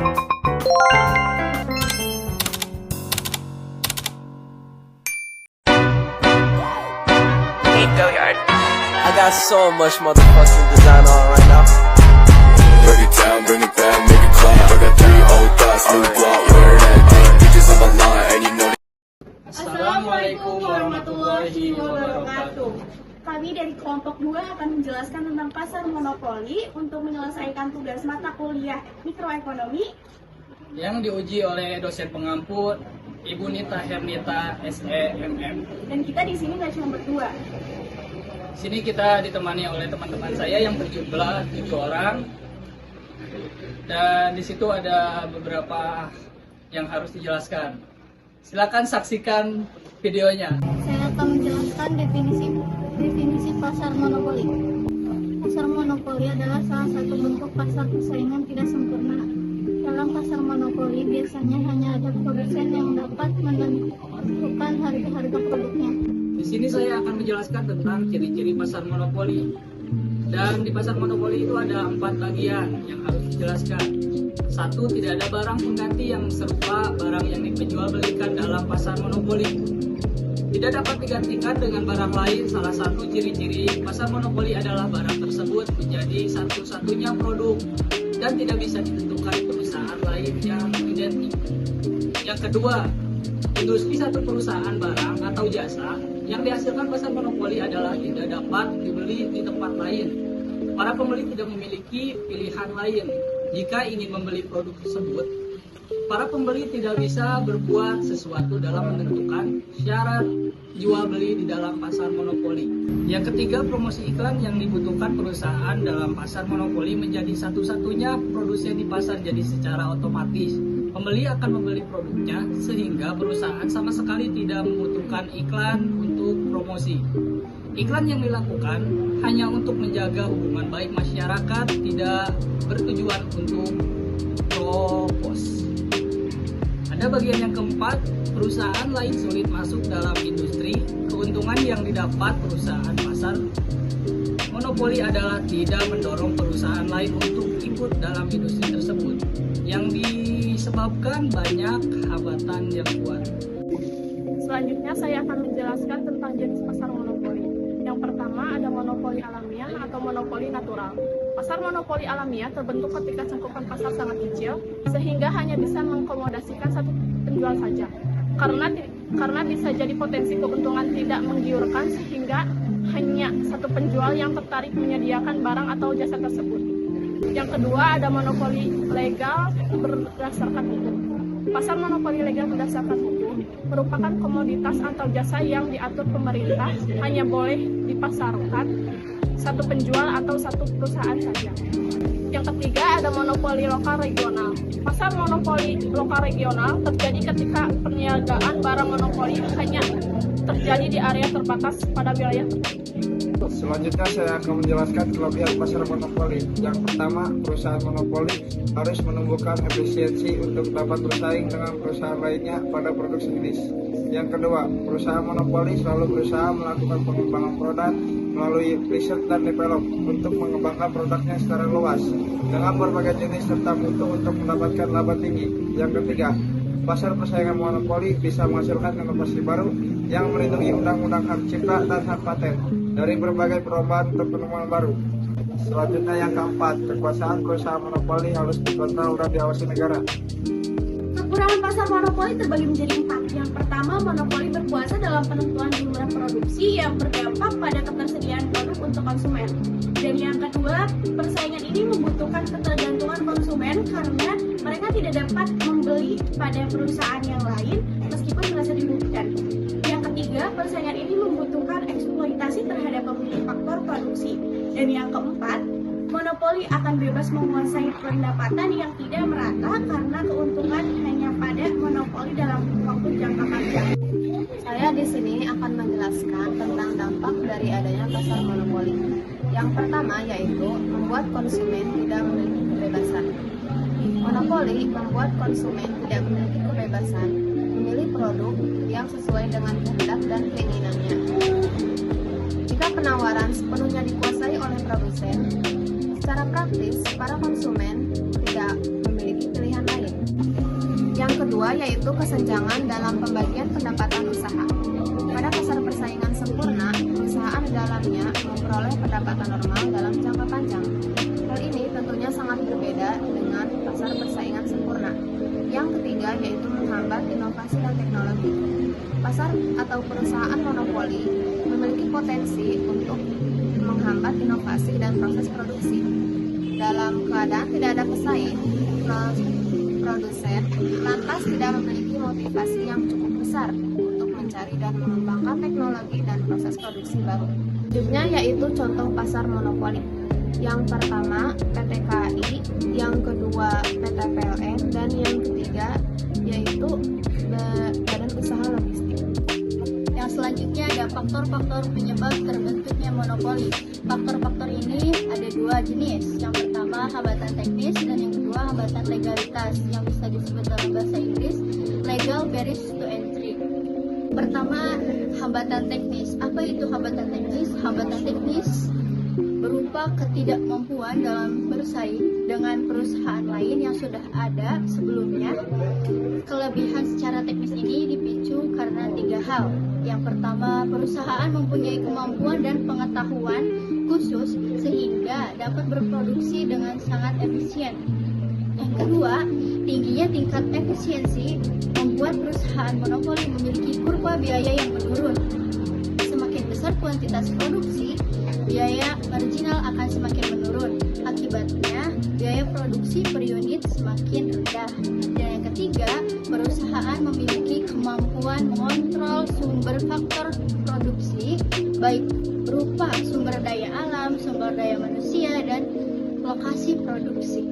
I got so much motherfucking design on right now. Break it down, bring it back, make it clap. I got 3 old thoughts, new block, where that thing. Bitches on my line, and you know. Assalamualaikum warahmatullahi wabarakatuh. Kami dari kelompok 2 akan menjelaskan tentang pasar monopoli untuk menyelesaikan tugas mata kuliah mikroekonomi yang diuji oleh dosen pengampu Ibu Nita Hernita SEMM. dan kita di sini nggak cuma berdua. Sini kita ditemani oleh teman-teman saya yang berjumlah 7 orang. Dan di situ ada beberapa yang harus dijelaskan. Silakan saksikan videonya. Saya akan menjelaskan definisi pasar monopoli. Pasar monopoli adalah salah satu bentuk pasar persaingan tidak sempurna. Dalam pasar monopoli biasanya hanya ada produsen yang dapat menentukan harga-harga produknya. Di sini saya akan menjelaskan tentang ciri-ciri pasar monopoli. Dan di pasar monopoli itu ada 4 bagian yang harus dijelaskan. 1. Tidak ada barang pengganti yang serupa barang yang diperjualbelikan dalam pasar monopoli. Tidak dapat digantikan dengan barang lain. Salah satu ciri-ciri pasar monopoli adalah barang tersebut menjadi satu-satunya produk dan tidak bisa ditentukan perusahaan lain yang identik. Yang kedua, industri satu perusahaan barang atau jasa yang dihasilkan pasar monopoli adalah tidak dapat dibeli di tempat lain. Para pembeli tidak memiliki pilihan lain. Jika ingin membeli produk tersebut, para pembeli tidak bisa berbuat sesuatu dalam menentukan syarat jual beli di dalam pasar monopoli. Yang ketiga, promosi iklan yang dibutuhkan perusahaan dalam pasar monopoli menjadi satu-satunya produsen di pasar, jadi secara otomatis pembeli akan membeli produknya sehingga perusahaan sama sekali tidak membutuhkan iklan untuk promosi. Iklan yang dilakukan hanya untuk menjaga hubungan baik masyarakat, tidak bertujuan untuk propos. Ada bagian yang keempat, perusahaan lain sulit masuk dalam industri. Keuntungan yang didapat perusahaan pasar monopoli adalah tidak mendorong perusahaan lain untuk ikut dalam industri tersebut, yang disebabkan banyak hambatan yang kuat. Selanjutnya saya akan menjelaskan tentang jenis pasar monopoli. Yang pertama ada monopoli alamiah atau monopoli natural. Pasar monopoli alamiah terbentuk ketika cakupan pasar sangat kecil sehingga hanya bisa mengakomodasikan satu penjual saja. Karena bisa jadi potensi keuntungan tidak menggiurkan sehingga hanya satu penjual yang tertarik menyediakan barang atau jasa tersebut. Yang kedua ada monopoli legal berdasarkan hukum. Pasar monopoli legal berdasarkan hukum merupakan komoditas atau jasa yang diatur pemerintah hanya boleh dipasarkan satu penjual atau satu perusahaan saja. Yang ketiga ada monopoli lokal regional. Pasar monopoli lokal regional terjadi ketika perniagaan barang monopoli hanya terjadi di area terbatas pada wilayah tertentu. Selanjutnya saya akan menjelaskan kelebihan pasar monopoli. Yang pertama, perusahaan monopoli harus menumbuhkan efisiensi untuk dapat bersaing dengan perusahaan lainnya pada produk sejenis. Yang kedua, perusahaan monopoli selalu berusaha melakukan pengembangan produk melalui riset dan develop untuk mengembangkan produknya secara luas dengan berbagai jenis serta mutu untuk mendapatkan laba tinggi. Yang ketiga, pasar persaingan monopoli bisa menghasilkan inovasi baru yang melindungi undang-undang hak cipta dan hak paten dari berbagai perlombaan untuk penemuan baru. Selanjutnya yang keempat, kekuasaan perusahaan monopoli harus dikontrol dan diawasi negara. Kekurangan pasar monopoli terbagi menjadi 4. Yang pertama, monopoli berkuasa dalam penentuan jumlah produksi yang berdampak pada ketersediaan produk untuk konsumen. Dan yang kedua, persaingan ini membutuhkan ketergantungan konsumen karena mereka tidak dapat membeli pada perusahaan yang lain meskipun merasa dirugikan. Yang ketiga, persaingan ini membutuhkan eksploitasi terhadap pemilik faktor produksi. Dan yang keempat, monopoli akan bebas menguasai pendapatan yang tidak merata karena keuntungan hanya pada monopoli dalam waktu jangka panjang. Saya di sini akan menjelaskan tentang dampak dari adanya pasar monopoli. Yang pertama yaitu membuat konsumen tidak memiliki kebebasan. Monopoli membuat konsumen tidak memiliki kebebasan memilih produk yang sesuai dengan kehendak dan keinginannya. Jika penawaran sepenuhnya dikuasai oleh produsen, secara praktis para konsumen tidak memiliki pilihan lain. kedua yaitu kesenjangan dalam pembagian pendapatan usaha. Pada pasar persaingan sempurna, perusahaan di dalamnya memperoleh pendapatan normal dalam jangka panjang. Hal ini tentunya sangat berbeda dengan pasar persaingan sempurna. Yang ketiga yaitu menghambat inovasi dan teknologi. Pasar atau perusahaan monopoli memiliki potensi untuk menghambat inovasi dan proses produksi. Dalam keadaan tidak ada pesaing, produsen lantas tidak memiliki motivasi yang cukup besar untuk mencari dan mengembangkan teknologi dan proses produksi baru. Selanjutnya yaitu contoh pasar monopoli. Yang pertama PT KAI, yang kedua PT PLN, dan yang ketiga yaitu Badan Usaha Logistik. Yang selanjutnya ada faktor-faktor penyebab terbentuknya monopoli. Faktor-faktor ini ada dua jenis. Yang pertama hambatan teknis dan yang kedua hambatan legalitas yang bisa disebut dalam bahasa Inggris legal barriers to entry. Pertama, hambatan teknis. Apa itu hambatan teknis? Hambatan teknis berupa ketidakmampuan dalam bersaing dengan perusahaan lain yang sudah ada sebelumnya. Kelebihan secara teknis ini dipicu karena tiga hal. Yang pertama, perusahaan mempunyai kemampuan dan pengetahuan khusus sehingga dapat berproduksi dengan sangat efisien. Yang kedua, tingginya tingkat efisiensi membuat perusahaan monopoli memiliki kurva biaya yang menurun. Semakin besar kuantitas produksi, biaya marginal akan semakin menurun. Akibatnya, biaya produksi per unit semakin rendah. Dan yang ketiga, perusahaan memiliki kemampuan mengontrol sumber faktor produksi, baik berupa sumber daya alam, sumber daya manusia, dan lokasi produksi.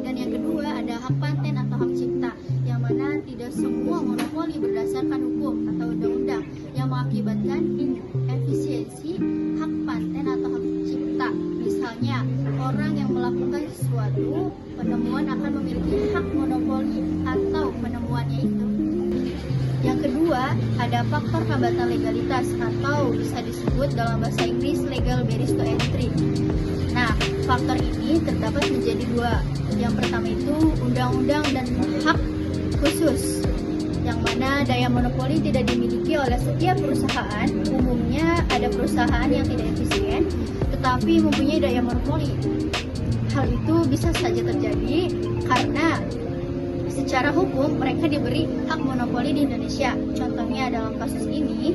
Dan yang kedua, ada hak paten atau hak cipta, yang mana tidak semua monopoli berdasarkan hukum atau undang-undang yang mengakibatkan inefisiensi hak paten atau hak cipta. Misalnya, orang yang melakukan sesuatu penemuan akan memiliki hak monopoli atau penemuannya itu. Yang kedua, ada faktor hambatan legalitas atau bisa disebut dalam bahasa Inggris legal barriers to entry. Nah, faktor ini terdapat menjadi dua. Yang pertama itu undang-undang dan hak khusus, yang mana daya monopoli tidak dimiliki oleh setiap perusahaan. Umumnya ada perusahaan yang tidak efisien tetapi mempunyai daya monopoli. Hal itu bisa saja terjadi karena secara hukum mereka diberi hak monopoli di Indonesia. Contohnya dalam kasus ini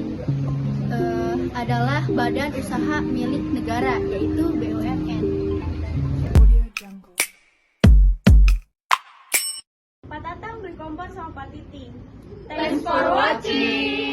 adalah badan usaha milik negara, yaitu BUMN. Pak Tatang beli kompor sama Pak Titi. Thanks for watching.